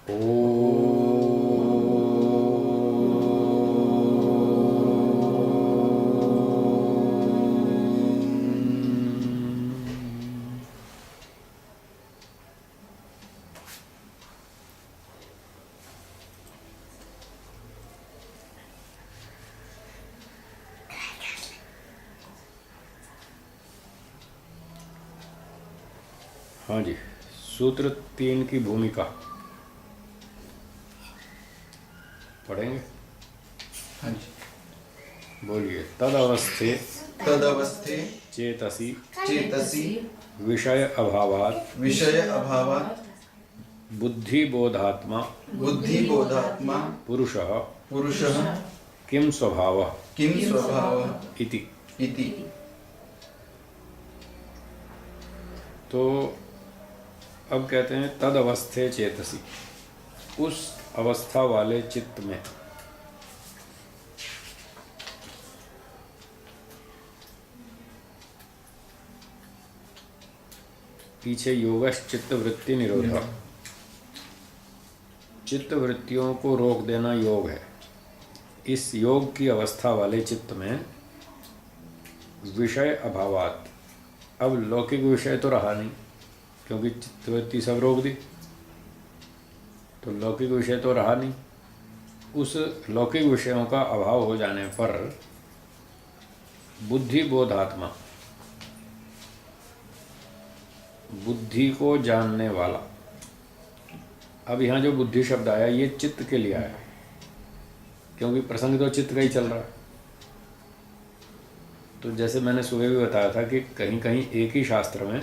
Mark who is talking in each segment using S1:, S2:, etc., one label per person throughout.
S1: ओ हाँ जी, सूत्र 3 की भूमिका पढ़ेंगे।
S2: हाँ जी।
S1: बोलिए। तदवस्थे
S2: तदवस्थे
S1: चेतसी
S2: चेतसि
S1: विषय अभावात्
S2: विषय अभावात्
S1: बुद्धिबोधात्मा
S2: बुद्धिबोधात्मा
S1: पुरुषः
S2: पुरुषः
S1: किम स्वभावः
S2: किं स्वभावः
S1: इति।
S2: इति।
S1: तो अब कहते हैं तद अवस्थे चेतसी, उस अवस्था वाले चित्त में। पीछे योगश चित्त वृत्ति निरोधा, चित्त वृत्तियों को रोक देना योग है। इस योग की अवस्था वाले चित्त में विषय अभावात, अब लौकिक विषय तो रहा नहीं क्योंकि चित्तवृत्ति सब रोक दी, तो लौकिक विषय तो रहा नहीं। उस लौकिक विषयों का अभाव हो जाने पर बुद्धि बोधात्मा, बुद्धि को जानने वाला। अब यहाँ जो बुद्धि शब्द आया ये चित्त के लिए आया क्योंकि प्रसंग तो चित्त का ही चल रहा है। तो जैसे मैंने सुबह भी बताया था कि कहीं कहीं एक ही शास्त्र में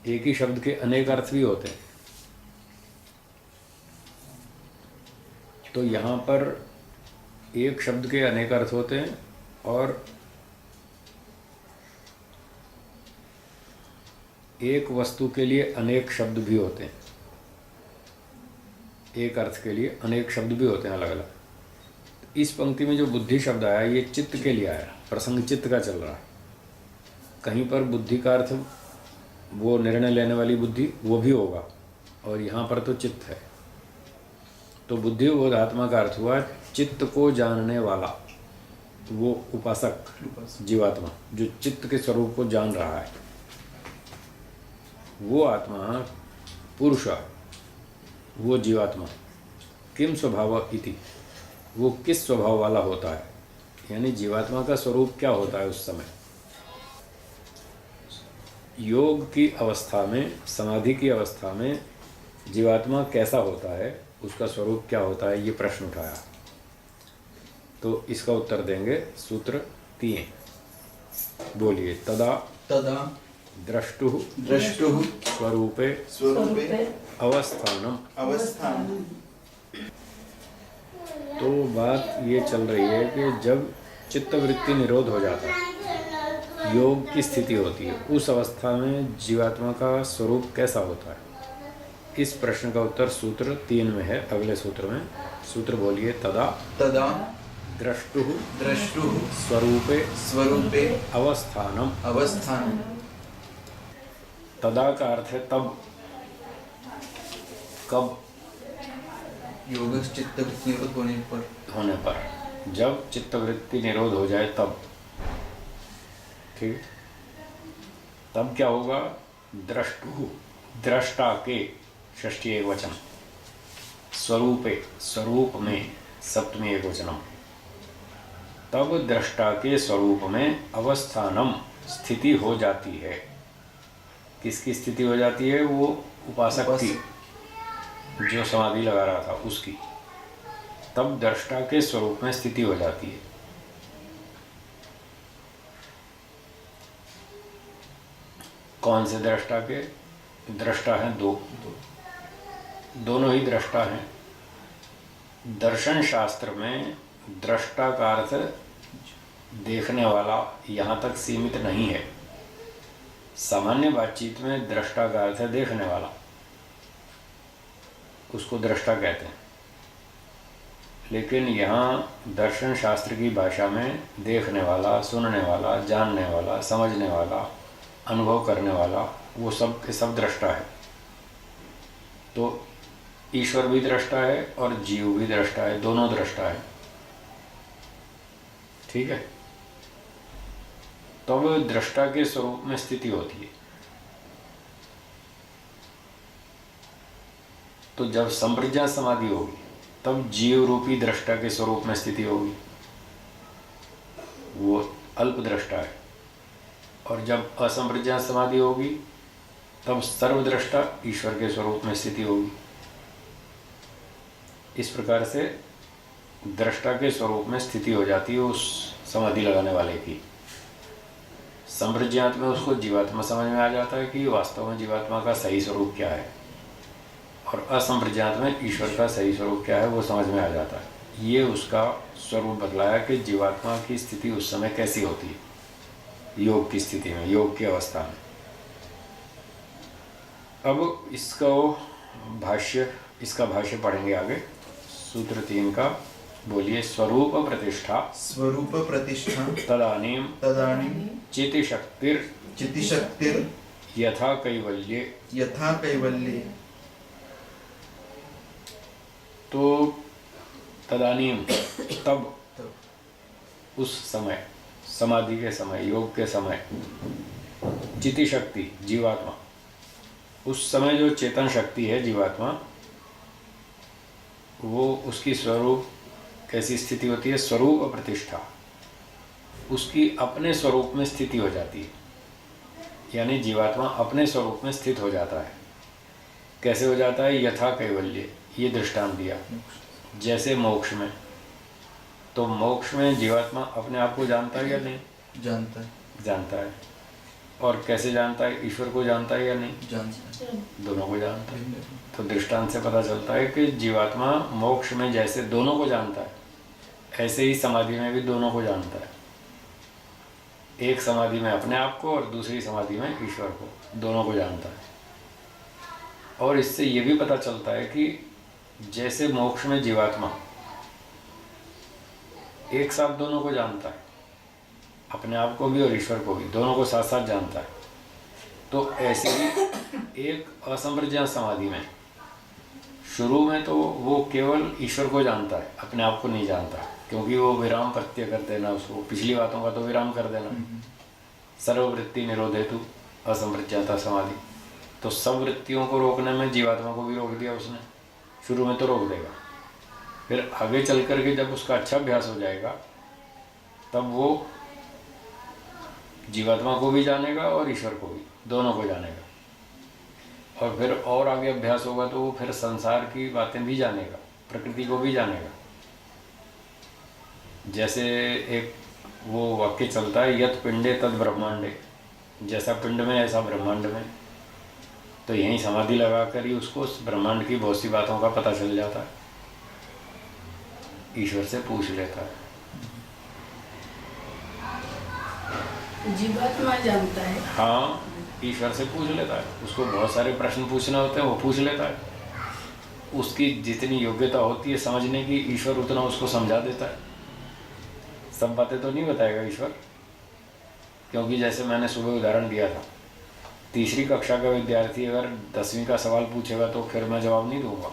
S1: एक ही शब्द के अनेक अर्थ भी होते हैं। तो यहाँ पर एक शब्द के अनेक अर्थ होते हैं और एक वस्तु के लिए अनेक शब्द भी होते हैं। एक अर्थ के लिए अनेक शब्द भी होते हैं अलग अलग। इस पंक्ति में जो बुद्धि शब्द आया ये चित्त के लिए आया, प्रसंग चित्त का चल रहा है। कहीं पर बुद्धि का अर्थ वो निर्णय लेने वाली बुद्धि वो भी होगा और यहाँ पर तो चित्त है। तो बुद्धि बोधात्मा का अर्थ हुआ चित्त को जानने वाला, वो उपासक जीवात्मा जो चित्त के स्वरूप को जान रहा है, वो आत्मा पुरुष, वो जीवात्मा किम स्वभाव इति, वो किस स्वभाव वाला होता है, यानी जीवात्मा का स्वरूप क्या होता है उस समय। योग की अवस्था में, समाधि की अवस्था में जीवात्मा कैसा होता है, उसका स्वरूप क्या होता है, ये प्रश्न उठाया। तो इसका उत्तर देंगे सूत्र 3। बोलिए। तदा
S2: तदा
S1: द्रष्टुः
S2: द्रष्टुः
S1: स्वरूपे
S2: स्वरूपे
S1: अवस्थानम।
S2: अवस्थानं।
S1: तो बात ये चल रही है कि जब चित्तवृत्ति निरोध हो जाता है, योग की स्थिति होती है, उस अवस्था में जीवात्मा का स्वरूप कैसा होता है। इस प्रश्न का उत्तर सूत्र 3 में है, अगले सूत्र में। सूत्र बोलिए। तदा
S2: तदा
S1: द्रष्टुः
S2: द्रष्टुः
S1: स्वरूपे
S2: स्वरूपे
S1: अवस्थानम।
S2: अवस्थानं।
S1: तदा का अर्थ है तब, कब,
S2: योग चित्तवृत्ति निरोध
S1: होने पर, जब चित्तवृत्ति निरोध हो जाए तब। ठीक, तब क्या होगा। द्रष्टुः, दृष्टा के षष्ठी एकवचन, स्वरूपे, स्वरूप में सप्तमी एकवचनम। तब दृष्टा के स्वरूप में अवस्थानम, स्थिति हो जाती है। किसकी स्थिति हो जाती है। वो उपासक की, जो समाधि लगा रहा था उसकी। तब दृष्टा के स्वरूप में स्थिति हो जाती है। कौन से दृष्टा के। दृष्टा हैं दो, दोनों ही दृष्टा हैं। दर्शन शास्त्र में दृष्टा का अर्थ देखने वाला यहाँ तक सीमित नहीं है। सामान्य बातचीत में दृष्टा का अर्थ है देखने वाला, उसको दृष्टा कहते हैं। लेकिन यहाँ दर्शन शास्त्र की भाषा में देखने वाला, सुनने वाला, जानने वाला, समझने वाला, अनुभव करने वाला, वो सब के सब दृष्टा है। तो ईश्वर भी दृष्टा है और जीव भी दृष्टा है, दोनों दृष्टा है। ठीक है, तो अब दृष्टा के स्वरूप में स्थिति होती है। तो जब संप्रज्ञा समाधि होगी तब जीव रूपी दृष्टा के स्वरूप में स्थिति होगी, वो अल्प दृष्टा है। और जब असंप्रज्ञा समाधि होगी तब सर्वदृष्टा ईश्वर के स्वरूप में स्थिति होगी। इस प्रकार से दृष्टा के स्वरूप में स्थिति हो जाती है उस समाधि लगाने वाले की। संप्रज्ञात में उसको जीवात्मा समझ में आ जाता है कि वास्तव में जीवात्मा का सही स्वरूप क्या है, और असंप्रज्ञात में ईश्वर का सही स्वरूप क्या है वो समझ में आ जाता है। ये उसका स्वरूप बदलाया कि जीवात्मा की स्थिति उस समय कैसी होती है, योग की स्थिति में, योग की अवस्था में। अब इसका भाष्य पढ़ेंगे आगे। सूत्र 3 का बोलिए। स्वरूप प्रतिष्ठा
S2: स्वरूप प्रतिष्ठा
S1: तदानीम
S2: तदानीं
S1: चितिशक्तिर यथा कैवल्ये।
S2: यथा कैवल्ये।
S1: तो तदानीम तब, उस समय, समाधि के समय, योग के समय, चिति शक्ति जीवात्मा, उस समय जो चेतन शक्ति है जीवात्मा, वो उसकी स्वरूप कैसी स्थिति होती है? स्वरूप प्रतिष्ठा, उसकी अपने स्वरूप में स्थिति हो जाती है। यानी जीवात्मा अपने स्वरूप में स्थित हो जाता है। कैसे हो जाता है? यथा कैवल्य, ये दृष्टांत दिया। जैसे मोक्ष में, तो मोक्ष में जीवात्मा अपने आप को जानता है या नहीं? जानता है। और कैसे जानता है? ईश्वर को जानता है या नहीं?
S2: जानता है।
S1: दोनों को जानता है। तो दृष्टांत से पता चलता है कि जीवात्मा मोक्ष में जैसे दोनों को जानता है, ऐसे ही समाधि में भी दोनों को जानता है। एक समाधि में अपने आप को और दूसरी समाधि में ईश्वर को, दोनों को जानता है। और इससे ये भी पता चलता है कि जैसे मोक्ष में जीवात्मा एक साथ दोनों को जानता है, अपने आप को भी और ईश्वर को भी, दोनों को साथ साथ जानता है, तो ऐसे ही एक असंप्रज्ञात समाधि में शुरू में तो वो केवल ईश्वर को जानता है, अपने आप को नहीं जानता, क्योंकि वो विराम प्रत्यय कर देना, उसको पिछली बातों का तो विराम कर देना। सर्ववृत्ति निरोधेतु असंप्रज्ञाता समाधि, तो सब वृत्तियों को रोकने में जीवात्मा को भी रोक दिया उसने। शुरू में तो रोक देगा, फिर आगे चल करके जब उसका अच्छा अभ्यास हो जाएगा तब वो जीवात्मा को भी जानेगा और ईश्वर को भी, दोनों को जानेगा। और फिर और आगे अभ्यास होगा तो वो फिर संसार की बातें भी जानेगा, प्रकृति को भी जानेगा। जैसे एक वो वाक्य चलता है, यत पिंडे तद ब्रह्मांडे, जैसा पिंड में ऐसा ब्रह्मांड में। तो यहीं समाधि लगाकर ही उसको उस ब्रह्मांड की बहुत सी बातों का पता चल जाता है, ईश्वर से पूछ लेता है।
S3: जीवात्मा जानता है।
S1: हाँ, ईश्वर से पूछ लेता है। उसको बहुत सारे प्रश्न पूछना होते हैं, वो पूछ लेता है। उसकी जितनी योग्यता होती है समझने की, ईश्वर उतना उसको समझा देता है। सब बातें तो नहीं बताएगा ईश्वर, क्योंकि जैसे मैंने सुबह उदाहरण दिया था, तीसरी कक्षा का विद्यार्थी अगर 10वीं का सवाल पूछेगा तो फिर मैं जवाब नहीं दूंगा,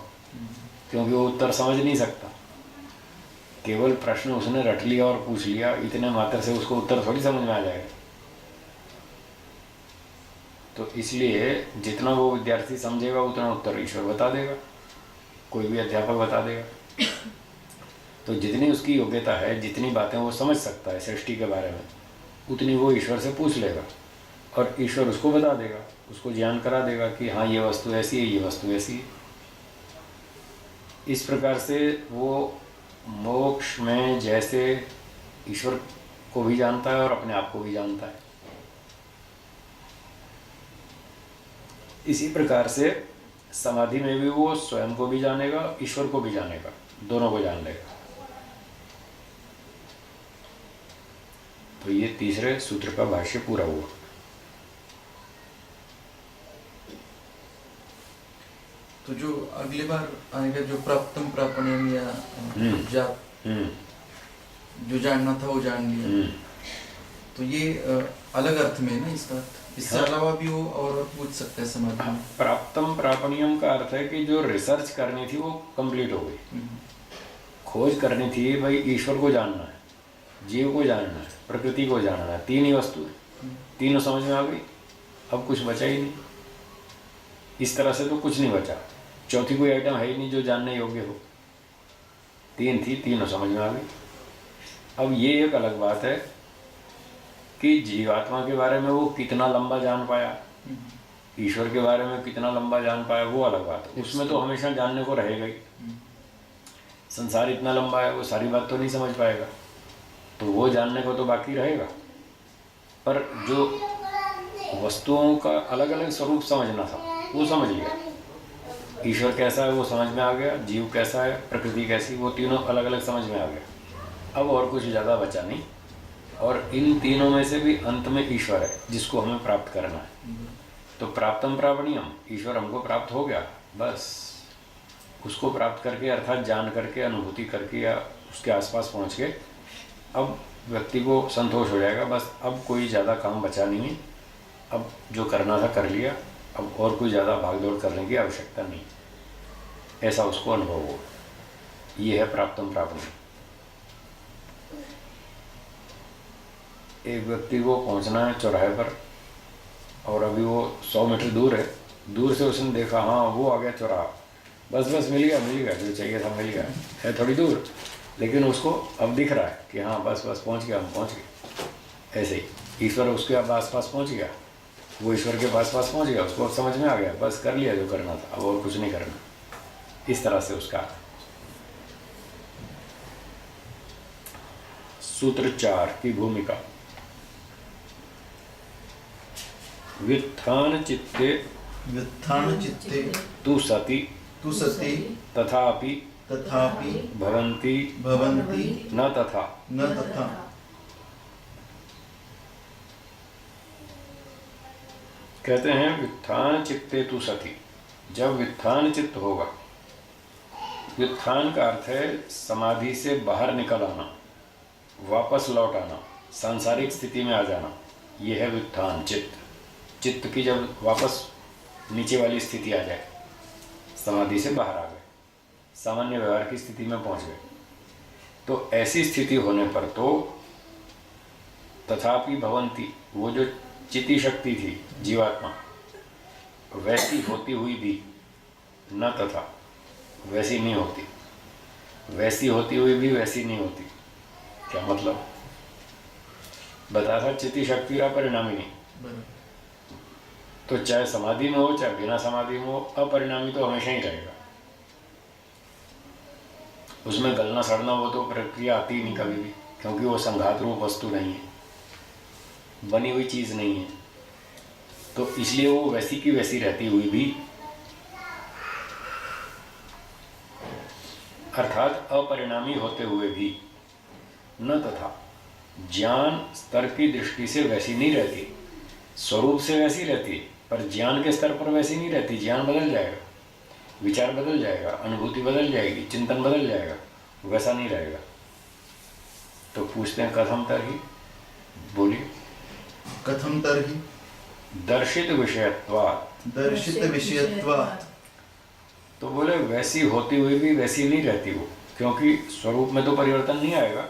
S1: क्योंकि वो उत्तर समझ नहीं सकता। केवल प्रश्न उसने रट लिया और पूछ लिया, इतने मात्र से उसको उत्तर थोड़ी समझ में आ जाएगा। तो इसलिए जितना वो विद्यार्थी समझेगा उतना उत्तर ईश्वर बता देगा, कोई भी अध्यापक बता देगा। तो जितनी उसकी योग्यता है, जितनी बातें वो समझ सकता है सृष्टि के बारे में, उतनी वो ईश्वर से पूछ लेगा और ईश्वर उसको बता देगा, उसको ज्ञान करा देगा कि हाँ ये वस्तु ऐसी है, ये वस्तु ऐसी है। इस प्रकार से वो मोक्ष में जैसे ईश्वर को भी जानता है और अपने आप को भी जानता है, इसी प्रकार से समाधि में भी वो स्वयं को भी जानेगा, ईश्वर को भी जानेगा, दोनों को जान लेगा। तो ये तीसरे सूत्र का भाष्य पूरा हुआ।
S2: तो जो अगली बार आएगा, जो प्राप्तम प्रापणीयम या जाप, जो जानना था वो जान लिया, तो ये अलग अर्थ में है ना इसका अर्थ? इससे
S1: हाँ।
S2: अलावा भी वो और पूछ सकते हैं समाधि में।
S1: प्राप्तम प्रापणियम का अर्थ है कि जो रिसर्च करनी थी वो कंप्लीट हो गई। खोज करनी थी भाई, ईश्वर को जानना है, जीव को जानना है, प्रकृति को जानना है, तीन ही वस्तु है, तीनों समझ में आ गई, अब कुछ बचा ही नहीं। इस तरह से तो कुछ नहीं बचा, चौथी कोई आइटम है ही नहीं जो जानने योग्य हो। तीन थी, तीनों समझ में आ गई। अब ये एक अलग बात है कि जीवात्मा के बारे में वो कितना लंबा जान पाया, ईश्वर के बारे में कितना लंबा जान पाया, वो अलग बात है। उसमें तो हमेशा जानने को रहेगा ही। संसार इतना लंबा है, वो सारी बात तो नहीं समझ पाएगा, तो वो जानने को तो बाकी रहेगा। पर जो वस्तुओं का अलग अलग स्वरूप समझना था वो समझ लिया। ईश्वर कैसा है वो समझ में आ गया, जीव कैसा है, प्रकृति कैसी, वो तीनों अलग अलग समझ में आ गया। अब और कुछ ज़्यादा बचा नहीं, और इन तीनों में से भी अंत में ईश्वर है जिसको हमें प्राप्त करना है। तो प्राप्तम प्रापणियम, ईश्वर हमको प्राप्त हो गया, बस उसको प्राप्त करके अर्थात जान करके, अनुभूति करके या उसके आसपास पहुंच के अब व्यक्ति को संतोष हो जाएगा। बस अब कोई ज़्यादा काम बचा नहीं है, अब जो करना था कर लिया, अब और कोई ज़्यादा भागदौड़ करने की आवश्यकता नहीं, ऐसा उसको अनुभव हो। ये है प्राप्तम प्रापणियम। एक व्यक्ति को पहुंचना है चौराहे पर, और अभी वो 100 मीटर दूर है। दूर से उसने देखा, हाँ वो आ गया चौराहा, बस बस मिल गया, जो चाहिए था मिल गया। है थोड़ी दूर, लेकिन उसको अब दिख रहा है कि हाँ बस बस पहुंच गया, हम पहुंच गए। ऐसे ही ईश्वर उसके अब आस पास पहुँच गया, वो ईश्वर के पास पहुंच गया, उसको अब समझ में आ गया, बस कर लिया जो करना था, अब और कुछ नहीं करना। इस तरह से उसका सूत्र 4 की भूमिका। व्युत्थान चित्ते
S2: व्युत्थान चित्ते
S1: तु सति
S2: तु सति
S1: तथापि
S2: तथापि
S1: भवन्ति
S2: भवन्ति
S1: न तथा।
S2: न तथा।
S1: कहते हैं व्युत्थान चित्ते तु सति, जब व्युत्थान चित्त होगा, व्युत्थान का अर्थ है समाधि से बाहर निकल आना, वापस लौट आना, सांसारिक स्थिति में आ जाना, यह है व्युत्थान चित्त। चित्त की जब वापस नीचे वाली स्थिति आ जाए, समाधि से बाहर आ गए, सामान्य व्यवहार की स्थिति में पहुंच गए, तो ऐसी स्थिति होने पर तो तथापि भवन्ति, वो जो चिति शक्ति थी जीवात्मा, वैसी होती हुई भी न तथा, वैसी नहीं होती, वैसी होती हुई भी वैसी नहीं होती। क्या मतलब? बता था चिति शक्ति का परिणामी नहीं, तो चाहे समाधि में हो चाहे बिना समाधि में हो, अपरिणामी तो हमेशा ही रहेगा। उसमें गलना सड़ना वो तो प्रक्रिया आती ही नहीं कभी भी, क्योंकि वो संघात रूप वस्तु नहीं है, बनी हुई चीज नहीं है, तो इसलिए वो वैसी की वैसी रहती हुई भी, अर्थात अपरिणामी होते हुए भी, न तथा, ज्ञान स्तर की दृष्टि से वैसी नहीं रहती, स्वरूप से वैसी रहती है, पर ज्ञान के स्तर पर वैसी नहीं रहती। ज्ञान बदल जाएगा, विचार बदल जाएगा, अनुभूति बदल जाएगी, चिंतन बदल जाएगा, वैसा नहीं रहेगा। तो पूछते हैं कथम तरही, बोलिए।
S2: कथम तरही
S1: दर्शित विषयत्वात्,
S2: दर्शित विषयत्वात्।
S1: तो बोले वैसी होती हुई भी वैसी नहीं रहती वो, क्योंकि स्वरूप में तो परिवर्तन नहीं आएगा,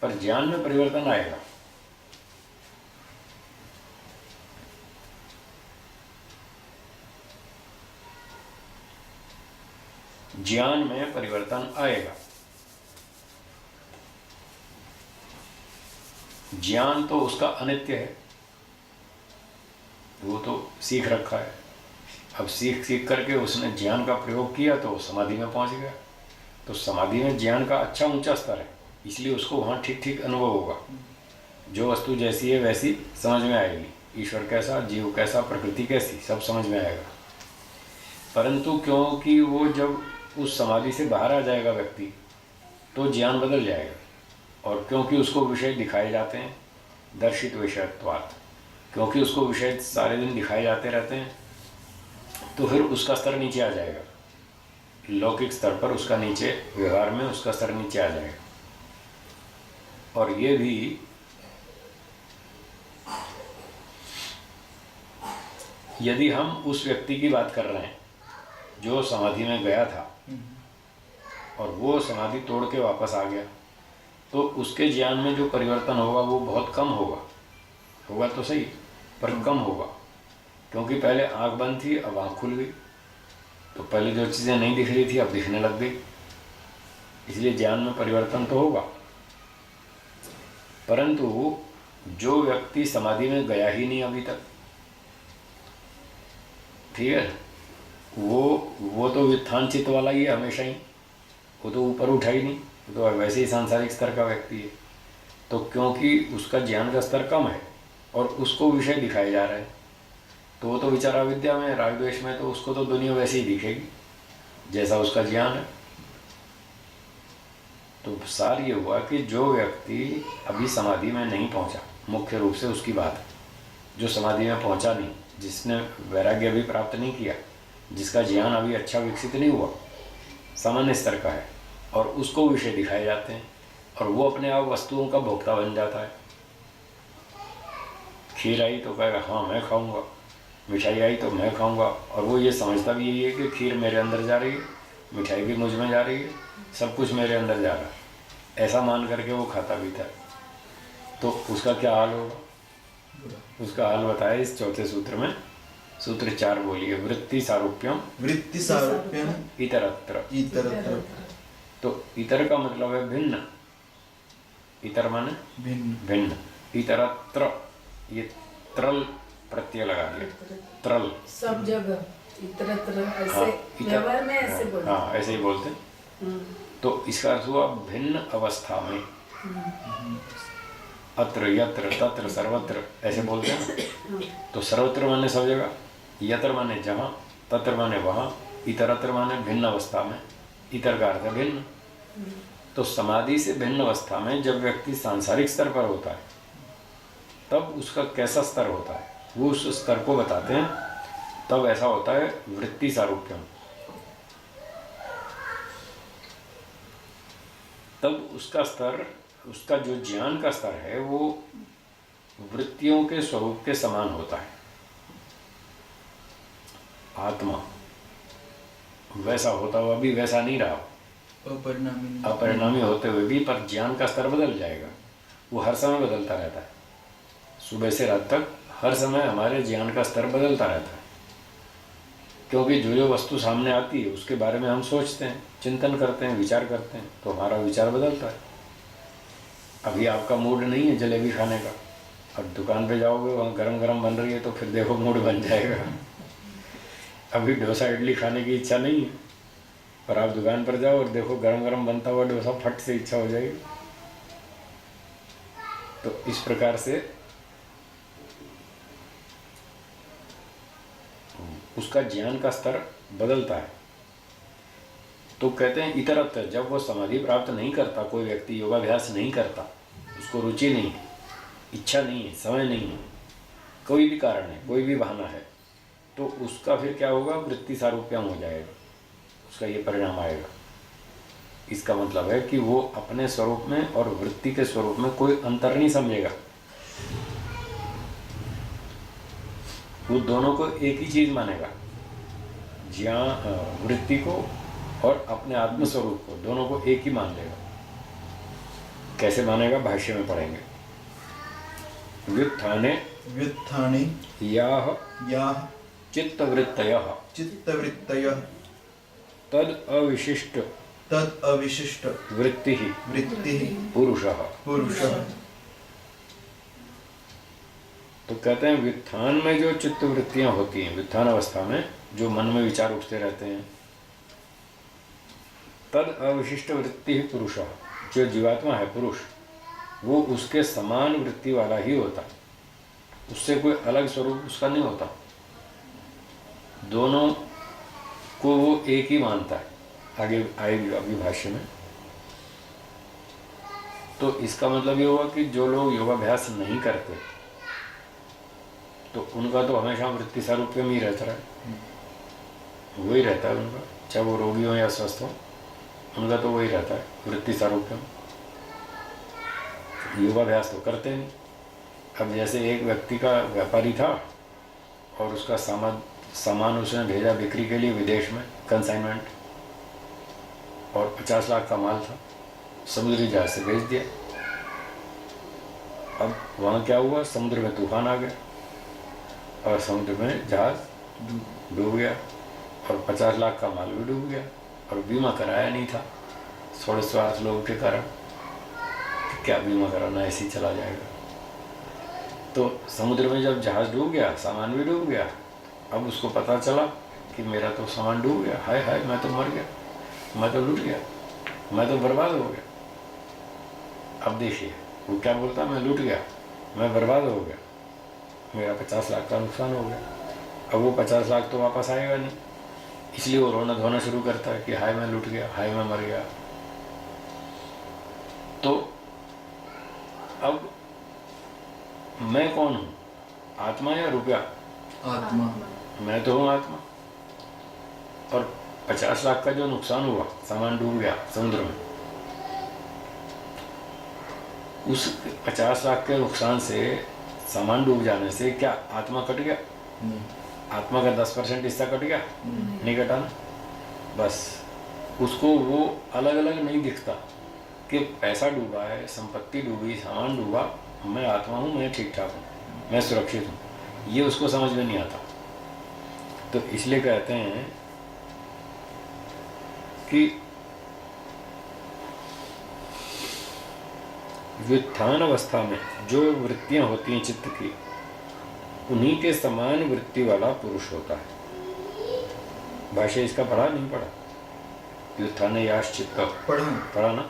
S1: पर ज्ञान में परिवर्तन आएगा। ज्ञान में परिवर्तन आएगा। ज्ञान तो उसका अनित्य है, वो तो सीख रखा है। अब सीख सीख करके उसने ज्ञान का प्रयोग किया तो समाधि में पहुंच गया, तो समाधि में ज्ञान का अच्छा ऊंचा स्तर है, इसलिए उसको वहाँ ठीक ठीक अनुभव होगा। जो वस्तु जैसी है वैसी समझ में आएगी, ईश्वर कैसा, जीव कैसा, प्रकृति कैसी, सब समझ में आएगा। परंतु क्योंकि वो जब उस समाधि से बाहर आ जाएगा व्यक्ति, तो ज्ञान बदल जाएगा, और क्योंकि उसको विषय दिखाए जाते हैं, दर्शित विषयत्वात्, क्योंकि उसको विषय सारे दिन दिखाए जाते रहते हैं, तो फिर उसका स्तर नीचे आ जाएगा, लौकिक स्तर पर उसका नीचे, व्यवहार में उसका स्तर नीचे आ जाएगा। और ये भी यदि हम उस व्यक्ति की बात कर रहे हैं जो समाधि में गया था और वो समाधि तोड़ के वापस आ गया, तो उसके ज्ञान में जो परिवर्तन होगा वो बहुत कम होगा। होगा तो सही, पर कम होगा, क्योंकि पहले आंख बंद थी, अब आंख खुल गई, तो पहले जो चीज़ें नहीं दिख रही थी अब दिखने लग गई, इसलिए ज्ञान में परिवर्तन तो होगा। परंतु जो व्यक्ति समाधि में गया ही नहीं अभी तक, ठीक है, वो तो व्युत्थान चित्त वाला ही है हमेशा ही, वो तो ऊपर उठा ही नहीं, वो तो वैसे ही सांसारिक स्तर का व्यक्ति है। तो क्योंकि उसका ज्ञान का स्तर कम है और उसको विषय दिखाए जा रहे हैं, तो वो तो विचारा विद्या में, राग द्वेष में, तो उसको तो दुनिया वैसे ही दिखेगी जैसा उसका ज्ञान है। तो सार ये हुआ कि जो व्यक्ति अभी समाधि में नहीं पहुंचा, मुख्य रूप से उसकी बात है, जो समाधि में पहुंचा नहीं, जिसने वैराग्य अभी प्राप्त नहीं किया, जिसका ज्ञान अभी अच्छा विकसित नहीं हुआ, सामान्य स्तर का है, और उसको विषय दिखाए जाते हैं और वो अपने आप वस्तुओं का भोक्ता बन जाता है। खीर आई तो कहेगा हाँ मैं खाऊंगा, मिठाई आई तो मैं खाऊंगा, और वो ये समझता भी यही है कि खीर मेरे अंदर जा रही है, मिठाई भी मुझ में जा रही है, सब कुछ मेरे अंदर जा रहा है, ऐसा मान करके वो खाता पीता है। तो उसका क्या हाल होगा? उसका हाल बताया इस चौथे सूत्र में। सूत्र 4 बोलिए, वृत्ति सारूप्यम इतरत्र।
S2: इतरत्र।
S1: तो इतर का मतलब है भिन्न, इतर माने भिन्न, इतरत्र, ये त्रल प्रत्यय लगा दिया, त्रल,
S3: सब जगह इतरत्र, ऐसे
S1: हाँ,
S3: व्यवहार में ऐसे बोलते।
S1: हाँ ऐसे ही बोलते हैं। तो इसका अर्थ हुआ भिन्न अवस्था में, अत्र यत्र तत्र सर्वत्र ऐसे बोलते हैं ना। तो सर्वत्र माने सब जगह, यत्र माने जहाँ, तत्र माने वहाँ, इतरत्र माने भिन्न अवस्था में, इतर का अर्थ है भिन्न। तो समाधि से भिन्न अवस्था में जब व्यक्ति सांसारिक स्तर पर होता है, तब उसका कैसा स्तर होता है वो उस स्तर को बताते हैं। तब ऐसा होता है वृत्ति सारूप्यम, तब उसका स्तर, उसका जो ज्ञान का स्तर है वो वृत्तियों के स्वरूप के समान होता है। आत्मा वैसा होता हुआ भी वैसा नहीं रहा, अपरिणामी होते हुए भी, पर ज्ञान का स्तर बदल जाएगा। वो हर समय बदलता रहता है, सुबह से रात तक हर समय हमारे ज्ञान का स्तर बदलता रहता है, क्योंकि जो जो वस्तु सामने आती है उसके बारे में हम सोचते हैं, चिंतन करते हैं, विचार करते हैं, तो हमारा विचार बदलता है। अभी आपका मूड नहीं है जलेबी खाने का, अब दुकान पे जाओगे वहाँ गरम गरम बन रही है तो फिर देखो मूड बन जाएगा। अभी डोसा इडली खाने की इच्छा नहीं है, पर आप दुकान पर जाओ और देखो गरम गरम बनता हुआ डोसा, फट से इच्छा हो जाएगी। तो इस प्रकार से उसका ज्ञान का स्तर बदलता है। तो कहते हैं इतरत्र, जब वो समाधि प्राप्त नहीं करता, कोई व्यक्ति योगाभ्यास नहीं करता, उसको रुचि नहीं है, इच्छा नहीं है, समय नहीं है, कोई भी कारण है, कोई भी बहाना है, तो उसका फिर क्या होगा? वृत्ति सारूप्यम हो जाएगा, उसका ये परिणाम आएगा। इसका मतलब है कि वो अपने स्वरूप में और वृत्ति के स्वरूप में कोई अंतर नहीं समझेगा, वो दोनों को एक ही चीज मानेगा, वृत्ति को और अपने आत्मस्वरूप को, दोनों को एक ही मान लेगा। कैसे मानेगा? भाष्य में पढ़ेंगे। व्युत्थाने याः चित्तवृत्तयः तद अविशिष्ट वृत्तिः पुरुषः। तो कहते हैं व्युत्थान में जो चित्त वृत्तियां होती हैं, व्युत्थान अवस्था में जो मन में विचार उठते रहते हैं, तद अविशिष्ट वृत्ति ही पुरुषः, जो जीवात्मा है पुरुष, वो उसके समान वृत्ति वाला ही होता है, उससे कोई अलग स्वरूप उसका नहीं होता, दोनों को वो एक ही मानता है। आगे आएगी अभी भाष्य में। तो इसका मतलब ये हुआ कि जो लोग योगाभ्यास नहीं करते तो उनका तो हमेशा वृत्ति सारूप्यम ही रहता है, वही रहता है उनका, चाहे वो रोगी हो या स्वस्थ हो, उनका तो वही रहता है वृत्ति सारूप्यम। योगाभ्यास तो करते नहीं। अब जैसे एक व्यक्ति का व्यापारी था और उसका सामान उसने भेजा बिक्री के लिए विदेश में, कंसाइनमेंट, और 50 लाख का माल था, समुद्री जहाज से भेज दिया। अब वहाँ क्या हुआ, समुद्र में तूफान आ गया और समुद्र में जहाज डूब गया और 50 लाख का माल भी डूब गया और बीमा कराया नहीं था थोड़े स्वार्थ लोगों के कारण। क्या बीमा कराना, ऐसे ही चला जाएगा। तो समुद्र में जब जहाज डूब गया, सामान भी डूब गया। अब उसको पता चला कि मेरा तो सामान डूब गया, हाय हाय मैं तो मर गया, मैं तो लूट गया, मैं तो बर्बाद हो गया। अब देखिए वो क्या बोलता, मैं लूट गया, मैं बर्बाद हो गया, मेरा 50 लाख का नुकसान हो गया। अब वो 50 लाख तो वापस आएगा नहीं, इसलिए वो रोना धोना शुरू करता है कि हाय मैं लूट गया, हाय मैं मर गया। तो अब मैं कौन हूँ, आत्मा या रुपया?
S2: आत्मा।
S1: मैं तो हूँ आत्मा। और 50 लाख का जो नुकसान हुआ, सामान डूब गया समुद्र में, उस 50 लाख के नुकसान से, सामान डूब जाने से क्या आत्मा कट गया?
S2: नहीं।
S1: आत्मा का 10% हिस्सा कट गया? नहीं कटा ना। बस उसको वो अलग अलग नहीं दिखता कि पैसा डूबा है, संपत्ति डूबी, सामान डूबा, मैं आत्मा हूँ, मैं ठीक ठाक हूँ, मैं सुरक्षित हूँ, ये उसको समझ में नहीं आता। तो इसलिए कहते हैं कि व्युत्थान अवस्था में जो वृत्तियां होती हैं चित्त की, उन्हीं के समान वृत्ति वाला पुरुष होता है। भाष्य इसका पढ़ा नहीं पढ़ा? व्युत्थान याश चित्त पढ़ा ना?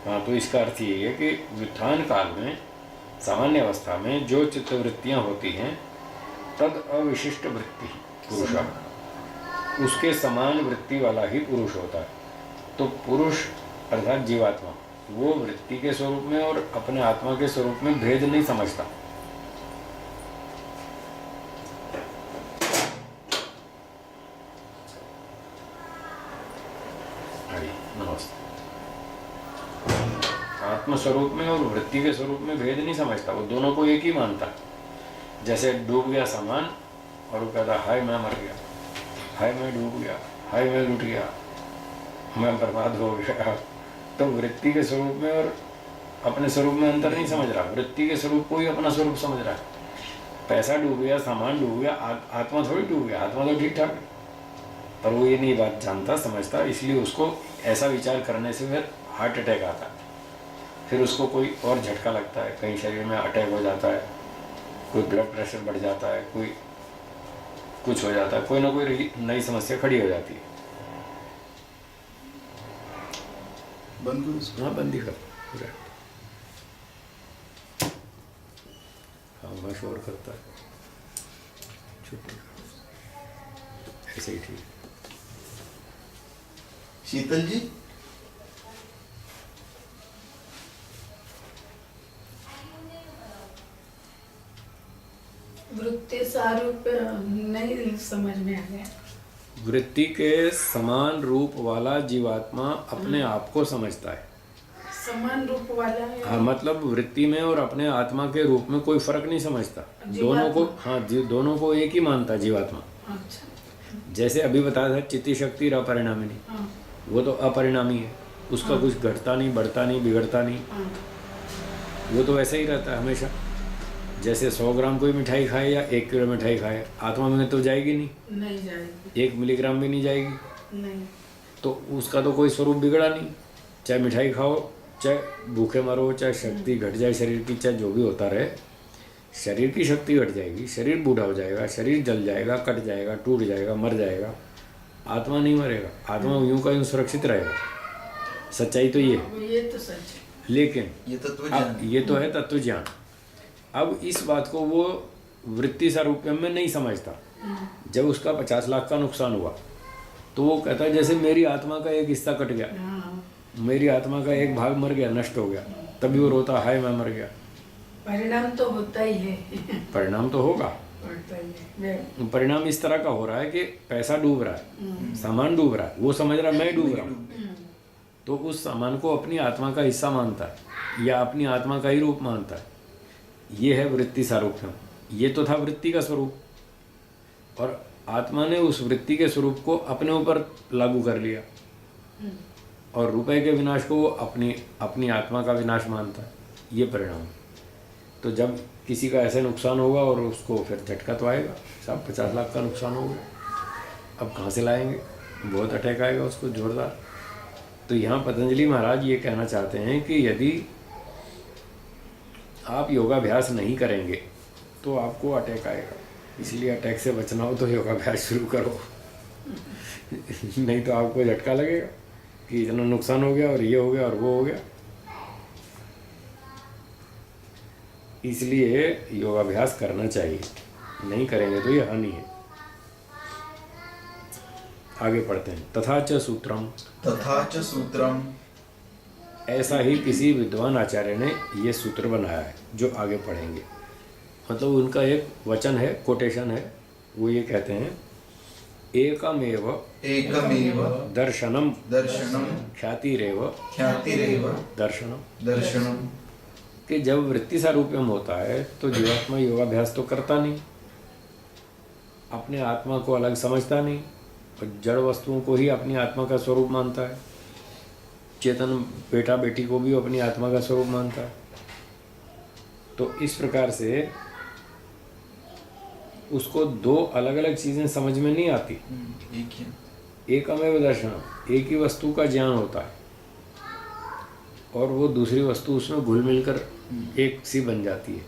S1: हाँ, तो इसका अर्थ ये है कि व्युत्थान काल में, सामान्य अवस्था में जो चित्तवृत्तियां होती हैं, तद अविशिष्ट वृत्ति पुरुषा, उसके समान वृत्ति वाला ही पुरुष होता है। तो पुरुष अर्थात जीवात्मा, वो वृत्ति के स्वरूप में और अपने आत्मा के स्वरूप में भेद नहीं समझता। नमस्ते। आत्म स्वरूप में और वृत्ति के स्वरूप में भेद नहीं समझता, वो दोनों को एक ही मानता है। जैसे डूब गया सामान और वो कहता हाय मैं मर गया, हाय मैं डूब गया, हाय मैं लूट गया, मैं बर्बाद हो गया। तो वृत्ति के स्वरूप में और अपने स्वरूप में अंतर नहीं समझ रहा, वृत्ति के स्वरूप को ही अपना स्वरूप समझ रहा है। पैसा डूब गया, सामान डूब गया, आत्मा थोड़ी डूब गया, आत्मा तो ठीक ठाक है। पर वो ये नहीं बात जानता, समझता, इसलिए उसको ऐसा विचार करने से फिर हार्ट अटैक आता है, फिर उसको कोई और झटका लगता है, कहीं शरीर में अटैक हो जाता है, कोई ब्लड प्रेशर बढ़ जाता है, कोई कुछ हो जाता है, कोई ना कोई नई समस्या खड़ी हो जाती है।
S2: बंद करो इसको।
S1: हाँ, बंदी कर पूरा। हाँ, वह शोर करता है, छुट्टी ऐसे ही ठीक।
S2: शीतल जी,
S3: वृत्ति सारूप नहीं समझ में आ गया।
S1: वृत्ति के समान रूप वाला जीवात्मा अपने आप को समझता है।
S3: समान रूप वाला है।
S1: हाँ, मतलब वृत्ति में और अपने आत्मा के रूप में कोई फर्क नहीं समझता, दोनों को, हाँ दोनों को एक ही मानता जीवात्मा।
S3: अच्छा।
S1: जैसे अभी बताया था चित्ती शक्ति अपरिणामिनी,
S3: हाँ।
S1: वो तो अपरिणामी है, उसका
S3: हाँ।
S1: कुछ घटता नहीं, बढ़ता नहीं, बिगड़ता नहीं,
S3: हाँ।
S1: वो तो वैसे ही रहता है हमेशा। जैसे 100 ग्राम कोई मिठाई खाए या 1 किलो मिठाई खाए, आत्मा में तो जाएगी
S3: नहीं जाएगी,
S1: 1 मिलीग्राम भी नहीं जाएगी,
S3: नहीं।
S1: तो उसका तो कोई स्वरूप बिगड़ा नहीं। चाहे मिठाई खाओ, चाहे भूखे मरो, चाहे शक्ति घट जाए शरीर की, चाहे जो भी होता रहे, शरीर की शक्ति घट जाएगी, शरीर बूढ़ा हो जाएगा, शरीर जल जाएगा, कट जाएगा, टूट जाएगा, मर जाएगा, आत्मा नहीं मरेगा, आत्मा यूं का यूं सुरक्षित रहेगा। सच्चाई तो ये है।
S3: ये तो सच है।
S1: लेकिन
S2: ये तत्व
S1: अब
S2: ज्ञान,
S1: ये तो है तत्व ज्ञान। अब इस बात को वो वृत्ति सारूप्य में नहीं समझता। जब उसका 50 लाख का नुकसान हुआ तो वो कहता है जैसे मेरी आत्मा का एक हिस्सा कट गया,
S3: हाँ।
S1: मेरी आत्मा का एक भाग मर गया, नष्ट हो गया, तभी वो रोता हाय मैं मर गया।
S3: परिणाम तो होता ही है।
S1: परिणाम तो होगा,
S3: होता ही है।
S1: परिणाम इस तरह का हो रहा है कि पैसा डूब रहा है, सामान डूब रहा है, वो समझ रहा है मैं डूब रहा हूँ, तो उस सामान को अपनी आत्मा का हिस्सा मानता है या अपनी आत्मा का ही रूप मानता है। ये है वृत्ति सारूप्य। ये तो था वृत्ति का स्वरूप। और आत्मा ने उस वृत्ति के स्वरूप को अपने ऊपर लागू कर लिया और रुपए के विनाश को वो अपनी अपनी आत्मा का विनाश मानता है। ये परिणाम। तो जब किसी का ऐसे नुकसान होगा और उसको फिर झटका तो आएगा, साहब 50 लाख का नुकसान हो गया, अब कहाँ से लाएंगे, बहुत अटैक आएगा उसको जोरदार। तो यहाँ पतंजलि महाराज ये कहना चाहते हैं कि यदि आप योगाभ्यास नहीं करेंगे तो आपको अटैक आएगा, इसलिए अटैक से बचना हो तो योगाभ्यास शुरू करो नहीं तो आपको झटका लगेगा कि इतना नुकसान हो गया और ये हो गया और वो हो गया। इसलिए योगाभ्यास करना चाहिए, नहीं करेंगे तो ये हानि है। आगे पढ़ते हैं। तथा च सूत्रम, ऐसा ही किसी विद्वान आचार्य ने ये सूत्र बनाया है जो आगे पढ़ेंगे। मतलब उनका एक वचन है, कोटेशन है, वो ये कहते हैं एकमेव दर्शनम ख्यातिरेव दर्शनम। कि जब वृत्ति सारूप्यम होता है तो जीवात्मा योगाभ्यास तो करता नहीं, अपने आत्मा को अलग समझता नहीं और जड़ वस्तुओं को ही अपनी आत्मा का स्वरूप मानता है। चेतन बेटा बेटी को भी अपनी आत्मा का स्वरूप मानता है। तो इस प्रकार से उसको दो अलग अलग चीज़ें समझ में नहीं आती। एकमेव दर्शनम, एक ही वस्तु का ज्ञान होता है और वो दूसरी वस्तु उसमें घुल मिलकर एक सी बन जाती है।